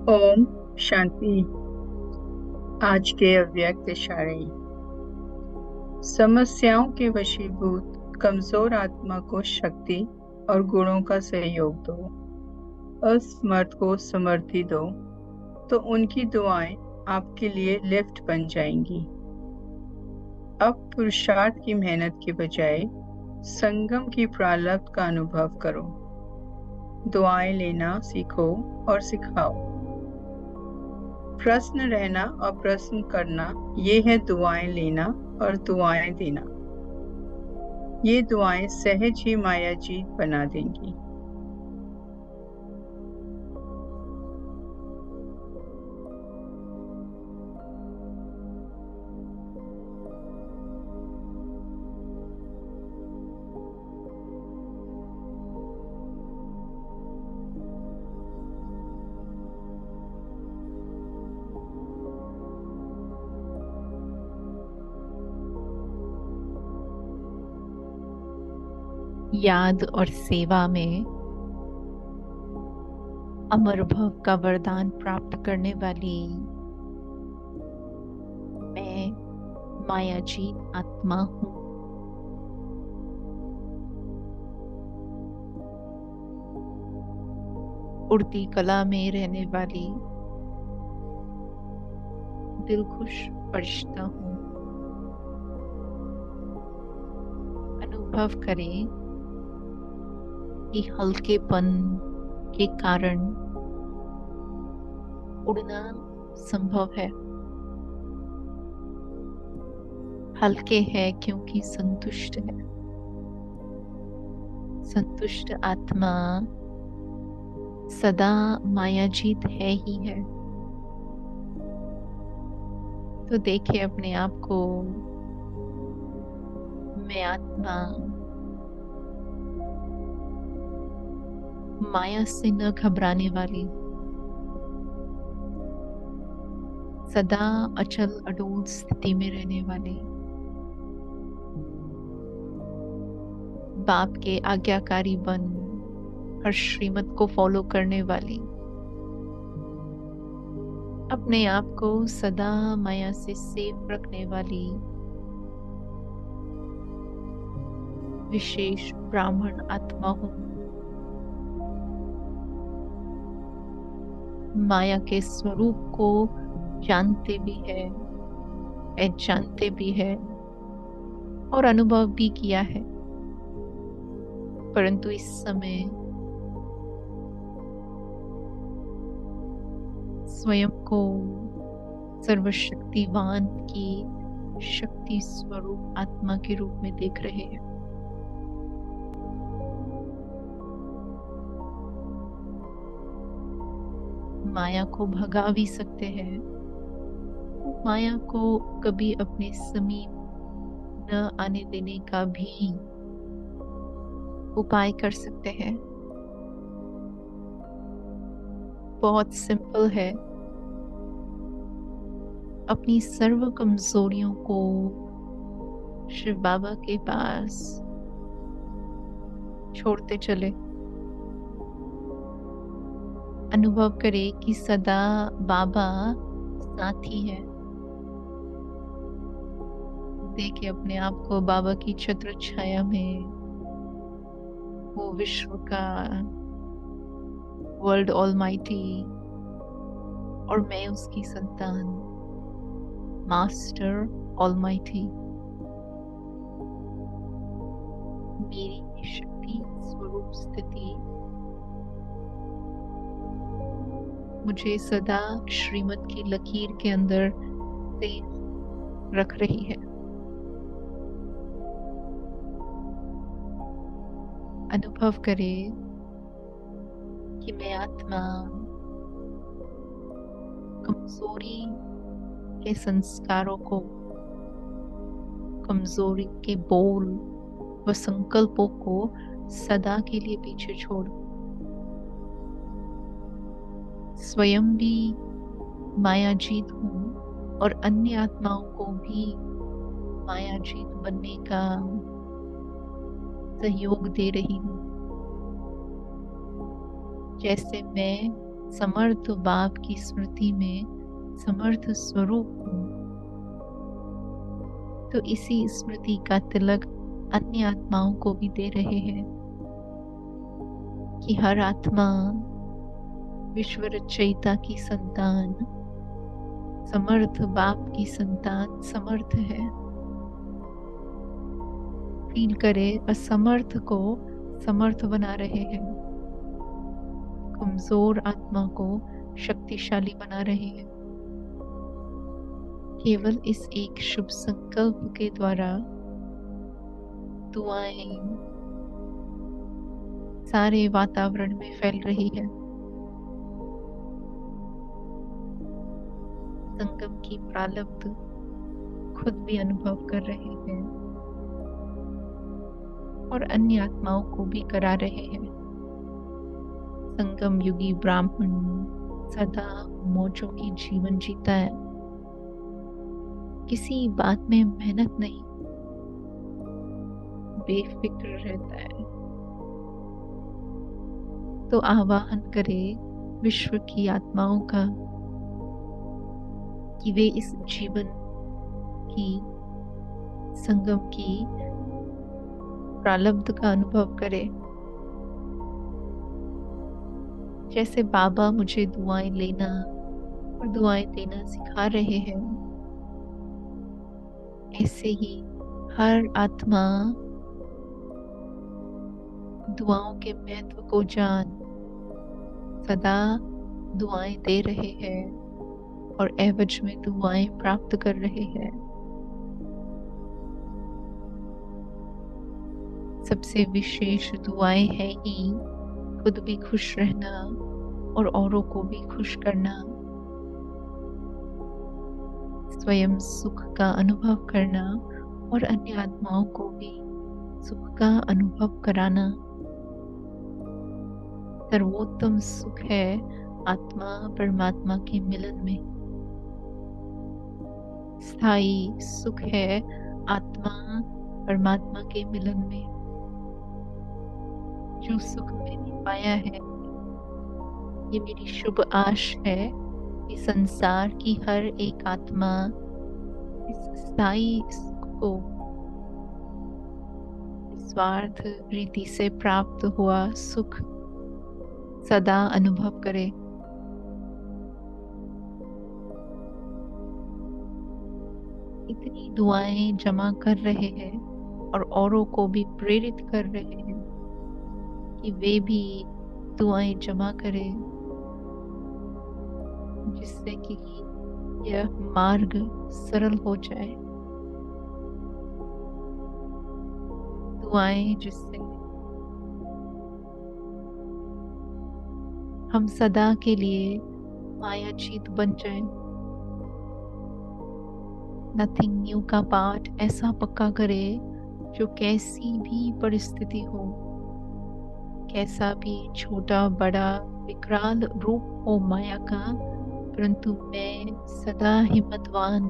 ओम शांति। आज के अव्यक्त इशारे। समस्याओं के वशीभूत कमजोर आत्मा को शक्ति और गुणों का सहयोग दो। असमर्थ को समर्थी दो तो उनकी दुआएं आपके लिए लिफ्ट बन जाएंगी। अब पुरुषार्थ की मेहनत के बजाय संगम की प्रारब्ध का अनुभव करो। दुआएं लेना सीखो और सिखाओ। प्रश्न रहना और प्रश्न करना, ये है दुआएं लेना और दुआएं देना। ये दुआएं सहज ही माया जीत बना देंगी। याद और सेवा में अमर भव का वरदान प्राप्त करने वाली मैं मायाजीत आत्मा हूँ। उड़ती कला में रहने वाली दिलखुश फरिश्ता हूँ। अनुभव करें कि हल्केपन के कारण उड़ना संभव है। हल्के है क्योंकि संतुष्ट है। संतुष्ट आत्मा सदा मायाजीत है ही है। तो देखिए अपने आप को, मैं आत्मा माया से न घबराने वाली, सदा अचल अडोल स्थिति में रहने वाली, बाप के आज्ञाकारी बन हर श्रीमत को फॉलो करने वाली, अपने आप को सदा माया से सेफ रखने वाली विशेष ब्राह्मण आत्मा हूँ। माया के स्वरूप को जानते भी है, जानते भी है और अनुभव भी किया है, परंतु इस समय स्वयं को सर्वशक्तिवान की शक्ति स्वरूप आत्मा के रूप में देख रहे हैं। माया को भगा भी सकते हैं, माया को कभी अपने समीप न आने देने का भी उपाय कर सकते हैं। बहुत सिंपल है। अपनी सर्व कमजोरियों को शिव बाबा के पास छोड़ते चले। अनुभव करें कि सदा बाबा साथी है। देखे अपने आप को बाबा की छत्र छाया में, वो विश्व का वर्ल्ड ऑलमाइटी और मैं उसकी संतान मास्टर ऑलमाइटी। मेरी शक्ति स्वरूप स्थिति मुझे सदा श्रीमत की लकीर के अंदर से रख रही है। अनुभव करें कि मैं आत्मा कमजोरी के संस्कारों को, कमजोरी के बोल व संकल्पों को सदा के लिए पीछे छोड़ स्वयं भी मायाजीत हूँ और अन्य आत्माओं को भी मायाजीत बनने का सहयोग दे रही हूँ। जैसे मैं समर्थ बाप की स्मृति में समर्थ स्वरूप हूँ, तो इसी स्मृति का तिलक अन्य आत्माओं को भी दे रहे हैं कि हर आत्मा विश्व रचयिता की संतान, समर्थ बाप की संतान समर्थ है। फील करे असमर्थ को समर्थ बना रहे हैं, कमजोर आत्मा को शक्तिशाली बना रहे हैं। केवल इस एक शुभ संकल्प के द्वारा दुआएं सारे वातावरण में फैल रही है। संगम की प्रारब्ध खुद भी अनुभव कर रहे हैं और अन्य आत्माओं को भी करा रहे हैं। संगम युगी ब्राह्मण सदा मौजों की जीवन जीता है, किसी बात में मेहनत नहीं, बेफिक्र रहता है। तो आवाहन करे विश्व की आत्माओं का कि वे इस जीवन की संगम की प्रारब्ध का अनुभव करे। जैसे बाबा मुझे दुआएं लेना और दुआएं देना सिखा रहे हैं, ऐसे ही हर आत्मा दुआओं के महत्व को जान सदा दुआएं दे रहे हैं और एवज में दुआएं प्राप्त कर रहे हैं। सबसे विशेष दुआएं है ही खुद भी खुश रहना और औरों को भी खुश करना, स्वयं सुख का अनुभव करना और अन्य आत्माओं को भी सुख का अनुभव कराना। सर्वोत्तम सुख है आत्मा परमात्मा के मिलन में। स्थायी सुख है आत्मा परमात्मा के मिलन में। जो सुख मैंने पाया है, ये मेरी शुभ आश है कि संसार की हर एक आत्मा इस स्थायी सुख को स्वार्थ रीति से प्राप्त हुआ सुख सदा अनुभव करे। इतनी दुआएं जमा कर रहे हैं और औरों को भी प्रेरित कर रहे हैं कि वे भी दुआएं जमा करें, जिससे कि यह मार्ग सरल हो जाए। दुआएं जिससे हम सदा के लिए मायाजीत बन जाएं। नथिंग न्यू का पाठ ऐसा पक्का करे जो कैसी भी परिस्थिति हो, कैसा भी छोटा बड़ा विकराल रूप हो माया का, परंतु मैं सदा हिम्मतवान,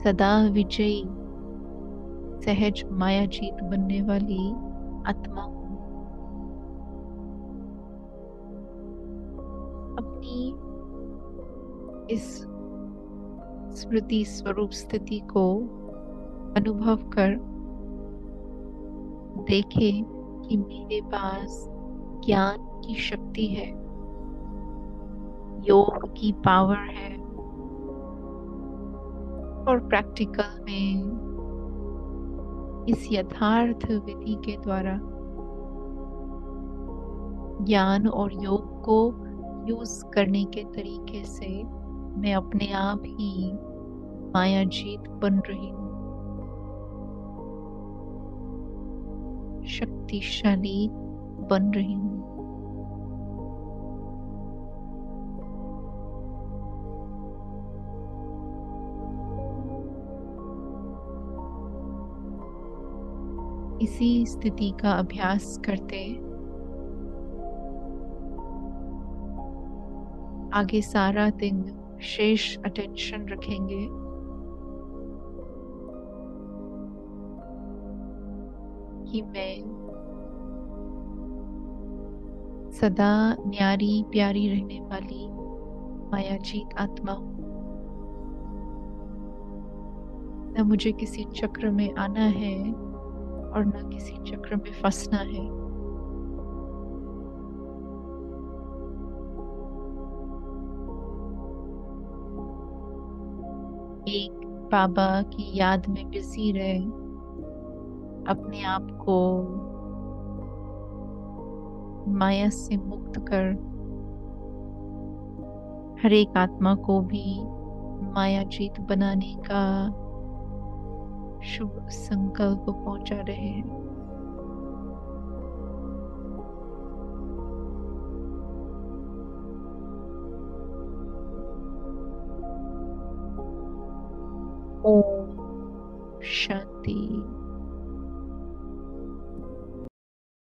सदा विजयी, सहज मायाजीत बनने वाली आत्मा हूँ। अपनी इस स्मृति स्वरूप स्थिति को अनुभव कर देखे कि मेरे पास ज्ञान की शक्ति है, योग की पावर है और प्रैक्टिकल में इस यथार्थ विधि के द्वारा ज्ञान और योग को यूज करने के तरीके से मैं अपने आप ही मायाजीत बन रही हूँ, शक्तिशाली बन रही हूँ। इसी स्थिति का अभ्यास करते आगे सारा दिन शेष अटेंशन रखेंगे कि मैं सदा न्यारी प्यारी रहने वाली मायाजीत आत्मा हूँ। न मुझे किसी चक्र में आना है और न किसी चक्र में फंसना है। एक बाबा की याद में बिजी रहे, अपने आप को माया से मुक्त कर हर एक आत्मा को भी मायाजीत बनाने का शुभ संकल्प पहुंचा रहे हैं। ओम शांति।